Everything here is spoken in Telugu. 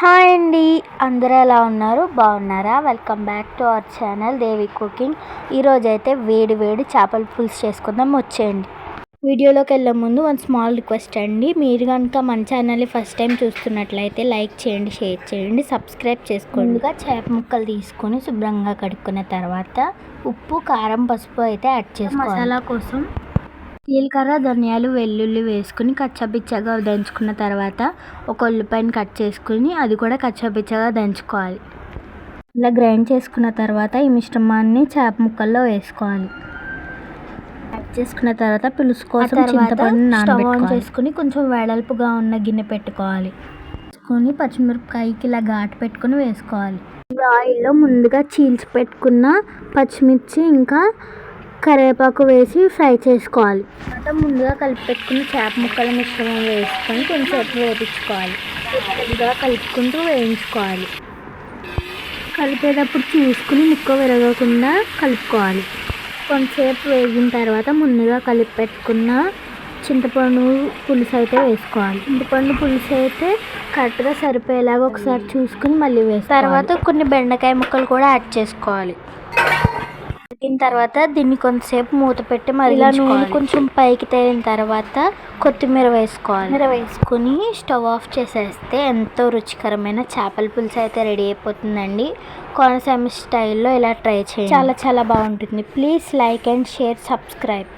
హాయ్ అండి, అందరూ ఎలా ఉన్నారు? బాగున్నారా? Welcome back to our channel Devi cooking. ఈరోజు అయితే వేడి వేడి చేపల పులుసు చేసుకుందాం, వచ్చేయండి. వీడియోలోకి వెళ్ళే ముందు వన్ స్మాల్ రిక్వెస్ట్ అండి. మీరు కనుక మన ఛానల్ని ఫస్ట్ టైం చూస్తున్నట్లయితే లైక్ చేయండి, షేర్ చేయండి, సబ్స్క్రైబ్ చేసుకోండి. ముందుగా చేప ముక్కలు తీసుకొని శుభ్రంగా కడుక్కున్న తర్వాత ఉప్పు, కారం, పసుపు అయితే యాడ్ చేసుకోవాలి. మసాలా కోసం జీలకర్ర, ధనియాలు, వెల్లుల్లి వేసుకుని కచ్చాపిచ్చాగా దంచుకున్న తర్వాత ఒక ఉల్లిపాయని కట్ చేసుకుని అది కూడా కచ్చాపిచ్చాగా దంచుకోవాలి. ఇలా గ్రైండ్ చేసుకున్న తర్వాత ఈ మిశ్రమాన్ని చేప ముక్కల్లో వేసుకోవాలి. యాడ్ చేసుకున్న తర్వాత పులుసు కోసం చింతపండు నానబెట్టుకొని చేసుకుని కొంచెం వెడల్పుగా ఉన్న గిన్నె పెట్టుకోవాలి. వేసుకొని పచ్చిమిరపకాయకి ఇలా ఘాటు పెట్టుకుని వేసుకోవాలి. ఈ ఆయిల్లో ముందుగా చీల్చి పెట్టుకున్న పచ్చిమిర్చి ఇంకా కరివేపాకు వేసి ఫ్రై చేసుకోవాలి. తర్వాత ముందుగా కలిపి పెట్టుకున్న చేప ముక్కల మిశ్రమం వేసుకొని కొంచెంసేపు వేయించుకోవాలి. ఇలా కలుపుకుంటూ వేయించుకోవాలి. కలిపేటప్పుడు చూసుకుని ముక్క విరగకుండా కలుపుకోవాలి. కొంచెంసేపు వేగిన తర్వాత ముందుగా కలిపి పెట్టుకున్న చింతపండు పులుసు అయితే వేసుకోవాలి. చింతపండు పులుసు అయితే కరెక్ట్గా సరిపోయేలాగా ఒకసారి చూసుకుని మళ్ళీ వేసుకోవాలి. తర్వాత కొన్ని బెండకాయ ముక్కలు కూడా యాడ్ చేసుకోవాలి. ఉడికిన తర్వాత దీన్ని కొంతసేపు మూత పెట్టి ఇలా నూనె కొంచెం పైకి తేలిన తర్వాత కొత్తిమీర వేసుకొని స్టవ్ ఆఫ్ చేసేస్తే ఎంతో రుచికరమైన చేపల పులుసు అయితే రెడీ అయిపోతుందండి. కోనసీమ స్టైల్లో ఇలా ట్రై చేయండి, చాలా చాలా బాగుంటుంది. Please like and share, subscribe.